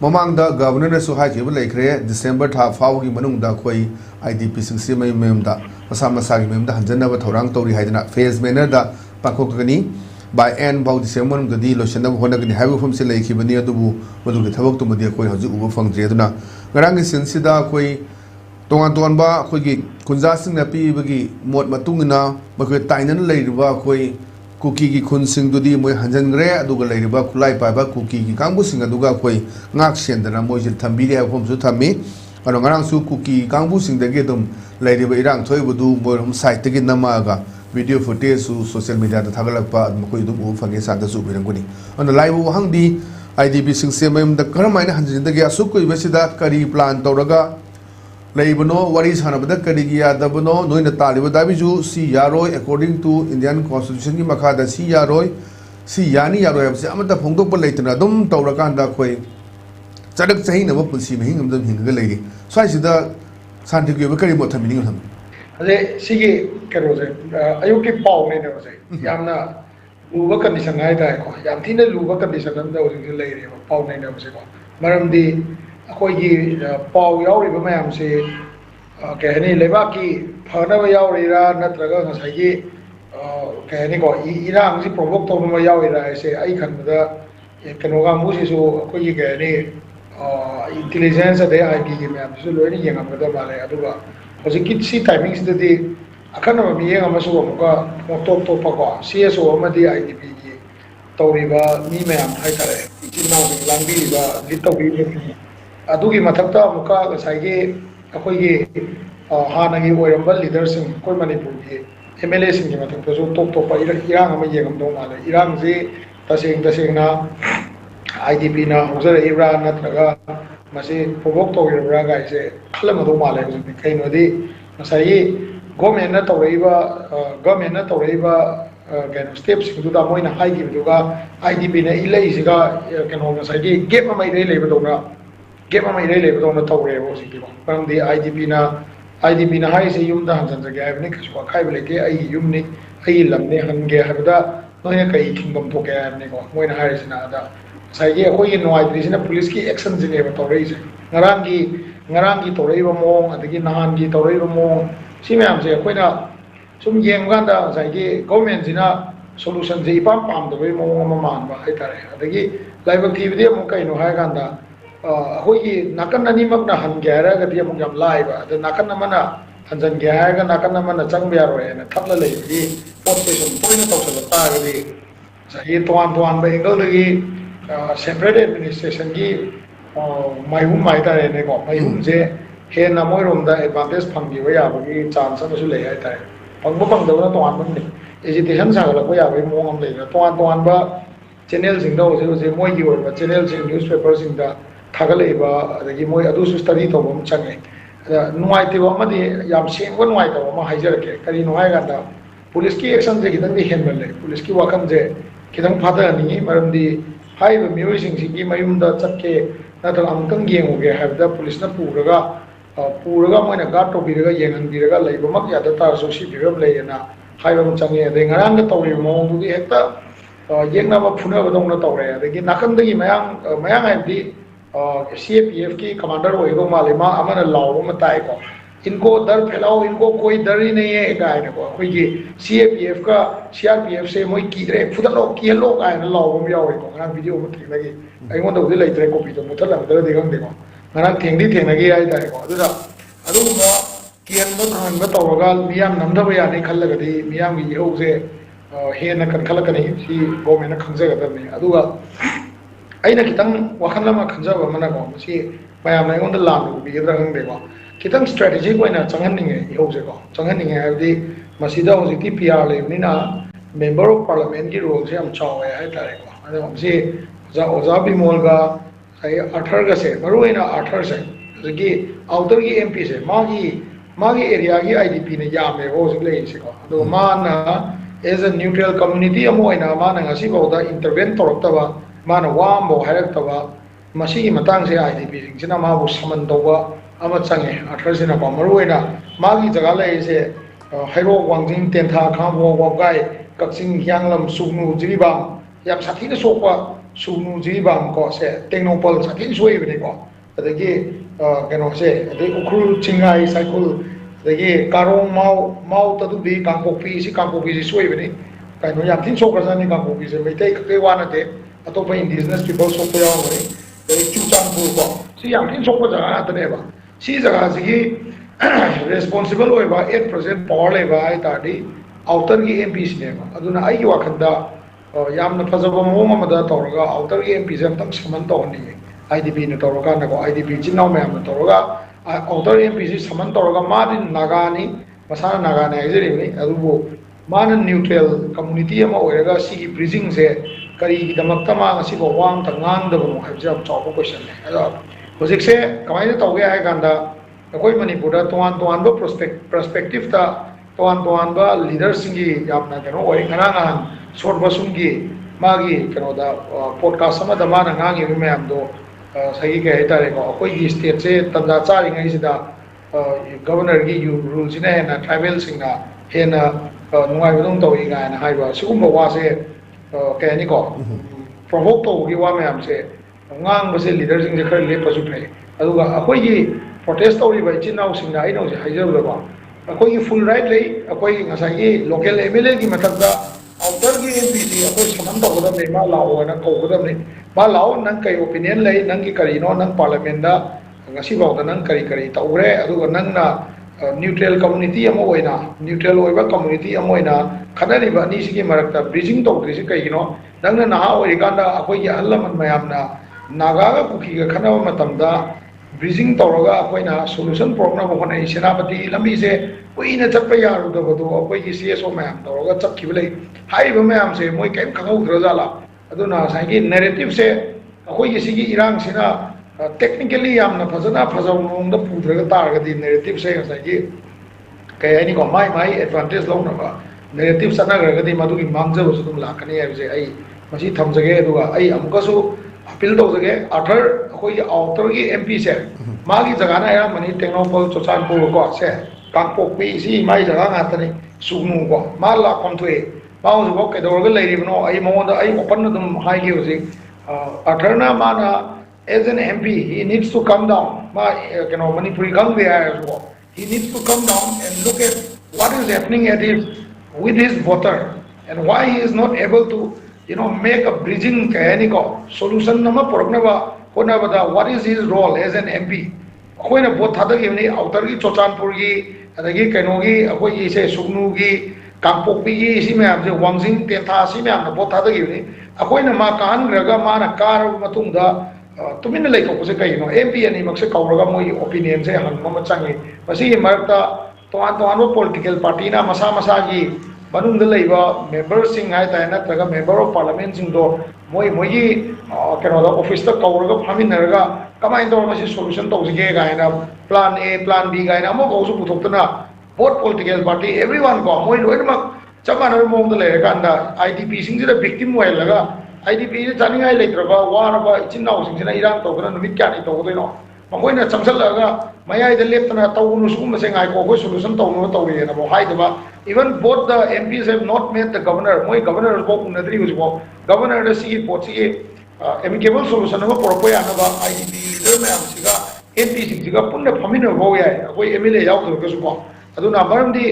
ममांगदा governor सु हाइखिबा लेखरे December था फावगी मनुंगदा कोई आईडीपी सिंगसी मयमदा मसा मसागी मयमदा हंजनबा थौरांग तौरी हाइदना फेज मैनरदा पाखोकगनी बाय एंड बाउ डिसेंबर मनुंगदी लोशनब होनगनी हाइबो फमसे लेखिबनी अदुबु मदुगी थबक तुमदी कोई हजु उबो फंगद्रे अदुना गरांगी सिंसिदा कोई तोंगान तोंगानबा कोई खुंजासिंगना पीबगी मोट मतुंगना मखो ताइनन लेरिबा कोई कुकी की खुनसिंगदुदी मोय हंजनग्रे अदुगा लेरिबा खुलाई पाइबा कुकी की कांगबुसिंग अदुगा कोई ngak सेंदना मोय थंबीरे हाबफमसु थम्मी अनो ngarangsु कुकी कांगबुसिंगदगे दम लेरिबा इरांग थोइबुदु मोरम साइटगी नमागा वीडियो फुटेज सु सोशल मीडिया दा थागलकपा मखोय दुम उ फंगे सादा सु बिरंगुनी अनो लाइव वहांगदी आईडीपी सिंगसे मयमदा करमाइना हंजनदगे असु कोइबसिदा करी प्लान तौरगा लेबनो वरी सानबदा करिगी यादबनो नोइना तालिबा दाबिजु सी यारोय अकॉर्डिंग टू इंडियन कॉन्स्टिट्यूशन की मखादा सी यारोय सी यानी यारोय हबसे अमता फोंदोकपा लेतना दुम तौरकांदा खोय चडक चहिनब पुलसी महिंग अमदम हिंगगा लेरी स्वाइसिदा सान्तिगेबा करि मोथा मिनिंग हम अरे सिगे करोजे अयुकी पाव ने नोजे यामना लुबा कंडीशन हाय ताय को याम थिने लुबा कंडीशन अमदा ओरिजिन लेरी पाव ने नोजे को मरमदी अखोई पाव यावरीब मैम से कहनी लेबाकी फनब यावरीरा नत्रगा ngसाई कहनी को इरांग से प्रोवोक तौब यावरीरा ऐसे आई खनबदा कनोगा मुसिसु अखोई कहनी इंटेलिजेंस अदे आईटी की मैम से लोइनी येंगमदा माले अदुगा हजिकी सी टाइमिंग सिददी अखनब मियेंग अमसु अमुका टॉप टॉप को सीएसओ अमदी आईडीपी की तौरीबा मी मैम हाइतारे इचिनाउ लांबीबा लिटोबी अदुगी मथक्ता अमुका ngसाई अखोई हानगी ओइरंबा लीडरसिंग कोई मणिपुर की एमएलए सिंग की मथक्ता टॉप टॉप इरांग अमा येंगमदो माले इरांग जे तसेंगना आईडीपी ना होजरइब्रा नत्रगा मसे प्रोवोक तौरिब्रा गाइसे खलमदो माले हुजि कैनोदी ngसाई गवर्नमेंट ना तौरइबा कैनो स्टेप सिंगदुदा मोइना हाइगिबदुगा आईडीपी ना इलेइसिगा कैनो ngसाई गेप अमा इरे लेबदोना गेम अमा इरे लेबदोना तौरे होजिकिबो परमदी आईडीपी ना हाइसे युमदा हंजनजगे हाइबने कसु अखाइब लेके आई युमनी आई लमने हनगे हाइबदा नोइना कई थिंगम थोके हाइबने को मोइना हाइसिना दा साइगे अखोई नोआइद्रिसिना पुलिस की एक्शन जिनेबा तौरेइसे ngaraंगी तौरेइबा मोंग अदगी नहानगी तौरेइबा मोंग सी मैम से अखोइना सुम येंगांदा साइगे गवर्नमेंट जिना सोल्यूशन जे इपाम पामदबे मोंग अमा मानबा हाइतारे अदगी लाइबक थीबदि अमु कइनो हाइगांदा अखोई नाकन अनिमकना हनगे हाइरगदि अमु याम लाइबा अद नाकन अमना हंजनगे हाइरगा नाकन अमना चंगबा यारोयना थपला लेबदि पोस्टे सुम तोइना तौसल तागदि साइगे तोआन बा एंगलदगी सेपरेट एडमिनिस्ट्रेशन की माइहुम हाइतारे ने को माइहुम जे हेना मोइरोमदा एडवांटेज फंगिबा याबगी चांस अमसु ले हाइतारे फंगदबना तोआन बने एजुकेशन सागलकबा याबगी मोंग अम लेना तोआन बा चैनल सिंगदा होजे मोइगी ओइबा चैनल सिंग न्यूज़पेपर सिंगदा थागलइबा अदगी मोइ अदुसु स्टडी तौबम चंगे नुआइतेबा अमदि याम सेंगबा नुआइतबा अमा हाइजरके करी नुआइगांदा पुलिस की एक्शन जे खिदंग हेनबले पुलिस की वाखम जे खिदंग फादरनिंगी मरमदी हाइबा मियोइसिंगी मयुमदा चक्के नत्र अमतंग येंगोगे हाइबदा पुलिसना पूरगा मोइना गार्ड तौबिरगा येंगनबिरगा लैबमक यादा तारसो सी बिरम लेना हाइबम चंगे अदे ngaraंग तौरि मोंगदुगी हेक्ता येंगनाबा फुनाबदौना तौरे अदगी नाकंदगी मयांग हाइबदी सीएपीएफ की कमांडर होइगो माले मा अमना लाव मताई को इनको डर फैलाओ इनको कोई डर ही नहीं है गायन को कोई सीएपीएफ का सीआरपीएफ से मोई कीद्रे फुदलो कियलो गायन लाव म यावे को ngana वीडियो म थेंगनागी अइमोन दउदि लेत्रे कॉपी तो मुथलमदर देगम देखो ngana थेंगनागी आइ ताई को अदुमा कियनबो थानबो तौरगा मियाम नमदबो याने खल्लगदि मियाम की इहौसे हेना कनखलकनी सी गवर्नमेंट खंजगदबनी अदुगा अइना खितंग वखन लमा खंजबा मना को मसी मयाम नाइगोंद लाम बिगदरा खंगदेको खितंग स्ट्रेटेजिक ओइना चंगहनिंगे इहौसे को चंगहनिंगे हाबदि मसीदा होजिकि पीआर लेबनिना मेंबर ऑफ पार्लियामेंट की रोल से हम चावे हाय तारे को अदो हमसे ओजा बिमोलगा आई आर्थर से मरुइना आर्थर से जगी आउटर की एमपी से मागी एरिया की आईडीपी ने यामे होजिक लेइसे को अदो माना एज अ न्यूट्रल कम्युनिटी अमोइना माना ngasi बौदा इंटरवेन तोरक्तबा माना वामबो हायरक्तबा मसी मतंग से आईडीपी सिंगसिना माबु समन तौबा अमा चंगे अठरसिना को मरुइना मागी जगह लेइसे हैरो वांजिंग तेंथा खाबो वागाई कक्सिंग यांगलम सुगनु जिरिबाम याम साथीना सोकवा ꯁꯨꯅꯨꯖꯤ ꯕꯥꯝ ꯀꯣ ꯁꯦ ꯇꯦꯡꯅꯧꯄꯜ ꯁꯥꯊꯤꯅ ꯁꯣꯏꯕꯅꯤꯀꯣ ꯑꯗꯒꯤ ꯀꯩꯅꯣꯁꯦ ꯑꯗꯩ ꯎꯈ꯭ꯔꯨꯜ ꯆꯤꯡꯉꯥꯏ ꯁꯥꯏꯈꯨꯜ ꯑꯗꯒꯤ ꯀꯥꯔꯣꯡ ꯃꯥꯎ ꯇꯗꯨꯕꯤ ꯀꯥꯡꯄꯣꯛꯄꯤ ꯁꯤ ꯀꯥꯡꯄꯣꯛꯄꯤꯁꯤ ꯁꯣꯏꯕꯅꯤ ꯀꯩꯅꯣ ꯌꯥꯝ ꯊꯤꯅ ꯁꯣꯛꯈ꯭ꯔꯖꯥꯠꯅꯤ ꯀꯥꯡꯄꯣꯛꯄꯤꯁꯦ ꯃꯩꯇꯩ ꯈꯛꯀꯤ ꯋꯥ ꯅꯠꯇꯦ ꯑꯇꯣꯞꯄ ꯏꯟꯗꯤꯖꯤꯅꯁ ꯄꯤꯄꯜ ꯁꯣꯛꯄ ꯌꯥꯎꯔꯝꯒꯅꯤ ꯑꯗꯩ ꯆꯨꯔꯆꯥꯟꯄꯨꯔ ꯀꯣ ꯁꯤ ꯌꯥꯝ ꯊꯤꯅ ꯁꯣꯛꯄ ꯖꯒꯥ ꯉꯥꯛꯇꯅꯦꯕ ꯁꯤ ꯖꯒꯥꯁꯤꯒꯤ ꯔꯦꯁꯄꯣꯟꯁꯤꯕꯜ ꯑꯣꯏꯕ 8% ꯄꯋꯥꯔ ꯂꯩꯕ ꯍꯥꯏꯇꯥꯔꯗꯤ ꯑꯥꯎꯇꯔꯒꯤ ꯑꯦꯝ ꯄꯤꯁꯤꯅꯦꯕ ꯑꯗꯨꯅ ꯑꯩꯒꯤ ꯋꯥꯈꯜꯗ ꯌꯥꯝꯅ ꯐꯖꯕ ꯃꯑꯣꯡ ꯑꯃꯗ ꯇꯧꯔꯒ ꯑꯥꯎꯇꯔꯒꯤ ꯑꯦꯝ ꯄꯤꯁꯦ ꯑꯝꯇꯪ ꯁꯃꯟ ꯇꯧꯍꯟꯅꯤꯡꯉꯤ ꯑꯥꯏ ꯗꯤ ꯄꯤꯅ ꯇꯧꯔꯀꯥꯟꯗꯀꯣ ꯑꯥꯏ ꯗꯤ ꯄꯤ ꯏꯆꯤꯟ ꯏꯅꯥꯎ ꯃꯌꯥꯝꯅ ꯇꯧꯔꯒ ꯑꯥꯎꯇꯔ ꯑꯦꯝ ꯄꯤꯁꯤ ꯁꯃꯟ ꯇꯧꯔꯒ ꯃꯥꯗꯤ ꯅꯥꯒꯥꯅꯤ ꯃꯁꯥꯅ ꯅꯥꯒꯥꯅꯤ ꯍꯥꯏꯖꯔꯤꯕꯅꯤ ꯑꯗꯨꯕꯨ ꯃꯥꯅ ꯅ꯭ꯌꯨꯇ꯭ꯔꯦꯜ ꯀꯝꯃꯨꯅꯤꯇꯤ ꯑꯃ ꯑꯣꯏꯔꯒ ꯁꯤꯒꯤ ꯕ꯭ꯔꯤꯖꯤꯡꯁꯦ ꯀꯔꯤꯒꯤꯗꯃꯛꯇ ꯃꯥ ꯉꯁꯤꯐꯥꯎ ꯋꯥ ꯑꯝꯇ ꯉꯥꯡꯗꯕꯅꯣ ꯍꯥꯏꯕꯁꯦ ꯌꯥꯝ ꯆꯥꯎꯕ ꯀꯣꯏꯁꯟꯅꯦ ꯑꯗꯣ ꯍꯧꯖꯤꯛꯁꯦ ꯀꯃꯥꯏꯅ ꯇꯧꯒꯦ ꯍꯥꯏ ꯀꯥꯟꯗ ꯑꯩꯈꯣꯏ ꯃꯅꯤꯄꯨꯔꯗ ꯇꯣꯉꯥꯟ ꯇꯣꯉꯥꯟꯕ ꯄꯔꯁꯄꯦꯛꯇꯤꯞꯇ ꯇꯣꯉꯥꯟ ꯇꯣꯉꯥꯟꯕ ꯂꯤꯗꯔꯁꯤꯡꯒꯤ ꯌꯥꯝꯅ ꯀꯩꯅꯣ ꯑꯣꯏ ꯉꯔꯥꯡ ꯅꯍꯥꯟ ꯁꯣꯔꯠ ꯕꯁꯨꯝꯒꯤ ꯃꯥꯒꯤ ꯀꯩꯅꯣꯗ ꯄꯣꯗꯀꯥꯁ ꯑꯃꯗ ꯃꯥꯅ ꯉꯥꯡꯉꯤꯕ ꯃꯌꯥꯝꯗꯣ ꯉꯁꯥꯏꯒꯤ ꯀꯩ ꯍꯥꯏꯇꯥꯔꯦꯀꯣ ꯑꯩꯈꯣꯏꯒꯤ ꯁ꯭ꯇꯦꯠꯁꯦ ꯇꯟꯖꯥ ꯆꯥꯔꯤꯉꯩꯁꯤꯗ ꯒꯕꯔꯅꯔꯒꯤ ꯔꯨꯜꯁꯤꯅ ꯍꯦꯟꯅ ꯇ꯭ꯔꯥꯏꯕꯦꯜꯁꯤꯡꯅ ꯍꯦꯟꯅ ꯅꯨꯡꯉꯥꯏꯕꯗꯧ ꯇꯧꯏ ꯀꯥꯏꯅ ꯍꯥꯏꯕ ꯁꯤꯒꯨꯝꯕ ꯋꯥꯁꯦ ꯀꯩ ꯍꯥꯏꯅꯤꯀꯣ ꯄ꯭ꯔꯣꯚꯣꯛ ꯇꯧꯕꯒꯤ ꯋꯥ ꯃꯌꯥꯝꯁꯦ ꯉꯥꯡꯕꯁꯦ ꯂꯤꯗꯔꯁꯤꯡꯁꯦ ꯈꯔ ꯂꯦꯞꯄꯁꯨ ꯐꯩ ꯑꯗꯨꯒ ꯑꯩꯈꯣꯏꯒꯤ ꯄ꯭ꯔꯣꯇꯦꯁ ꯇꯧꯔꯤꯕ ꯏꯆꯤꯟ ꯏꯅꯥꯎꯁꯤꯡꯅ ꯑꯩꯅ ꯍꯧꯖꯤꯛ ꯍꯥꯏꯖꯕꯗꯀꯣ ꯑꯩꯈꯣꯏꯒꯤ ꯐꯨꯜ ꯔꯥꯏꯠ ꯂꯩ ꯑꯩꯈꯣꯏꯒꯤ ꯉꯁꯥꯏꯒꯤ ꯂꯣꯀꯦꯜ ꯑꯦꯝ ꯑꯦꯜ ꯑꯦꯒꯤ ꯃꯊꯛꯇ ꯑꯥꯎꯇꯔꯒꯤ ꯑꯦꯝ ꯄꯤꯁꯤ ꯑꯩꯈꯣꯏ ꯁꯃꯟ ꯇꯧꯒꯗꯕꯅꯤ ꯃꯥ ꯂꯥꯛꯑꯣꯅ ꯀꯧꯒꯗꯕꯅꯤ ꯃꯥ ꯂꯥꯛꯑꯣ ꯅꯪ ꯀꯩ ꯑꯣꯄꯤꯅꯤꯌꯟ ꯂꯩ ꯅꯪꯒꯤ ꯀꯔꯤꯅꯣ ꯅꯪ ꯄꯥꯔꯂꯤꯌꯥꯃꯦꯟꯗ ꯉꯁꯤꯐꯥꯎꯗ ꯅꯪ ꯀꯔꯤ ꯀꯔꯤ ꯇꯧꯈ꯭ꯔꯦ ꯑꯗꯨꯒ ꯅꯪꯅ ꯅ꯭ꯌꯨꯇ꯭ꯔꯦꯜ ꯀꯝꯃꯨꯅꯤꯇꯤ ꯑꯃ ꯑꯣꯏꯅ ꯅ꯭ꯌꯨꯇ꯭ꯔꯦꯜ ꯑꯣꯏꯕ ꯀꯝꯃꯨꯅꯤꯇꯤ ꯑꯃ ꯑꯣꯏꯅ ꯈꯠꯅꯔꯤꯕ ꯑꯅꯤꯁꯤꯒꯤ ꯃꯔꯛꯇ ꯕ꯭ꯔꯤꯖꯤꯡ ꯇꯧꯗ꯭ꯔꯤꯁꯤ ꯀꯩꯒꯤꯅೋ ꯅꯪꯅ ꯅꯍꯥ ꯑꯣꯏꯔꯤꯀꯥꯟꯗ ꯑꯩꯈꯣꯏꯒꯤ ꯑꯍꯜ ꯂꯃꯟ ꯃꯌꯥꯝꯅ ꯅꯥꯒꯥꯒ ꯀꯨꯀꯤꯒ ꯈꯠꯅꯕ ꯃꯇꯝꯗ ꯕ꯭ꯔꯤꯖꯤꯡ ꯇꯧꯔꯒ ꯑꯩꯈꯣꯏꯅ ꯁꯣꯂꯨꯁꯟ ꯄꯨꯔꯛꯅꯕ ꯍꯣꯠꯅꯩ ꯁꯦꯅꯥꯄꯇꯤ ꯂꯝꯕꯤꯁꯦ ꯀꯨꯏꯅ ꯆꯠꯄ ꯌꯥꯔꯨꯗꯕꯗꯣ ꯑꯩꯈꯣꯏꯒꯤ CSO ꯃꯌꯥꯝ ꯇꯧꯔꯒ ꯆꯠꯈꯤꯕ ꯂꯩ ꯍꯥꯏꯔꯤꯕ ꯃꯌꯥꯝꯁꯦ ꯃꯣꯏ ꯀꯔꯤꯝ ꯈꯪꯍꯧꯗ꯭ꯔꯖꯥꯠꯂꯥ ꯑꯗꯨꯅ ꯉꯁꯥꯏꯒꯤ ꯅꯦꯔꯦꯇꯤꯞꯁꯦ ꯑꯩꯈꯣꯏꯒꯤ ꯁꯤꯒꯤ ꯏꯔꯥꯡꯁꯤꯅ ꯇꯦꯛꯅꯤꯀꯦꯜꯂꯤ ꯌꯥꯝꯅ ꯐꯖꯕ ꯃꯑꯣꯡꯗ ꯄꯨꯗ꯭ꯔꯒ ꯇꯥꯔꯒꯗꯤ ꯅꯦꯔꯦꯇꯤꯞꯁꯦ ꯉꯁꯥꯏꯒꯤ ꯀꯩ ꯍꯥꯏꯅꯤꯀꯣ ꯃꯥꯏ ꯑꯦꯗꯚꯥꯟꯇꯦꯖ ꯂꯧꯅꯕ ꯅꯦꯔꯦꯇꯤꯞ ꯆꯠꯅꯈ꯭ꯔꯒꯗꯤ ꯃꯗꯨꯒꯤ ꯃꯥꯡꯖꯕꯁꯨ ꯑꯗꯨꯝ ꯂꯥꯛꯀꯅꯤ ꯍꯥꯏꯕꯁꯦ ꯑꯩ ꯃꯁꯤ ꯊꯝꯖꯒꯦ ꯑꯗꯨꯒ ꯑꯩ ꯑꯃꯨꯛꯀꯁꯨ ꯑꯄꯤꯜ ꯇꯧꯖꯒꯦ ꯑꯥꯔꯊꯔ ꯑꯩꯈꯣꯏꯒꯤ ꯑꯥꯎꯇꯔꯒꯤ एम पी से मागी जगह अयामनी टेक्नोपल चुरचानपुर को से कांपोक्पी सी माई जगह ngатani सुगनु को मा लाखम थुए मा हुजो केदोरग लेरिबनो आई मोंदा आई ओपन दम हाइगे हुजि अथरना माना as an MP he needs to come down ma keno manipuri gang de hai so he needs to come down and look at what is happening at his with his voter and why he is not able to make a bridging kahani solution nama porokna ba honabada what is his role as an MP अखोइना भोट थादगिबनी आउटरगी चोचानपुरगी अदगी कैनोगी अखोइगी से सुगनुगी कांपोक्पीगी इसी में हमसे वांगजिंग तेथा सी में हमने भोट थादगिबनी अखोइना मा कानग्रगा माना कार मतुंगदा तुमिन लेथोकसे कइनो एमपी अनि मक्से कौरगा मोई ओपिनियन से हंगम चंगी मसी मरता तोआन पॉलिटिकल पार्टी ना मसा मसागी मनुंग लेबा मेंबर सिंग हाय ताय नत्रगा मेंबर ऑफ पार्लियामेंट सिंग दो मोई कैनोदा ऑफिस तक कौरगा फामिनरगा कमाइन तौर मसी सोल्यूशन तौजिगे गायना प्लान ए प्लान बी गायना अमो गौसु पुथोक्तना बोथ पॉलिटिकल पार्टी एवरीवन को मोई लोइनमक चमानर मोंग लेरकांदा आईडीपी सिंगजिदा विक्टिम ओइलगा आईडीपी से जानिङाइ लेत्रबा वारबा इचिनाउ सिंगजिना इरांग तौगना नुमित क्यानि तौगदैनो मखोइना चंगसलगा मयाइदा लेप्तना तौनु सुगुमसे गायको खो सोल्यूशन तौनु तौरियना मो हाइदबा even both the MPs have not met the governor moi governor ko unadri hujbo governor da sigi pochi amicable solution ama porpo ya na ba IDP leader ma amsiga MP siga punna phamina bo ya koi MLA yaw to ko subo aduna maramdi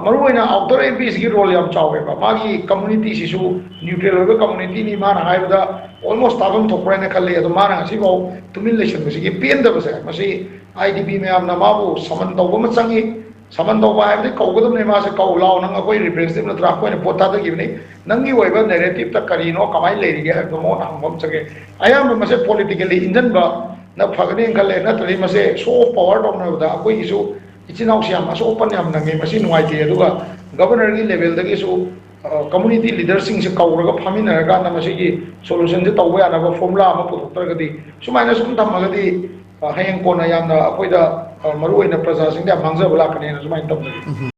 maruina outer MP sigi role yam chawe ba magi community sisu neutral hobe community ni man haibda almost tabam thokra na khalle adu mana sibo tumin election sigi pen da basa masi IDP me amna mabu saman tawba ma changi saman tawba haibdi kawgadam ne ma se kaw law nang akoi representative na tra ko ne pota da gibni nangi oiba narrative ta karino kamai leirige ha mo na ngom chage ayam mase politically injan ba na phagni khale na tari mase so power dong na da akoi isu इचिनाउ सियाम असो open याम नंगे मसी नुवाइते अदुगा governor की level दगे सो कम्युनिटी लीडर सिंग से कौरगा फामिनरगा ना मसी की सोल्यूशन जे तौबा याना फॉर्मुला अमा पुथोक्तरगदी सुमाइना सुम थमगदी हयंग कोना यामना अखोइदा मरुइना प्रजा सिंग दा मांगजबला कने सुमाइन तौबा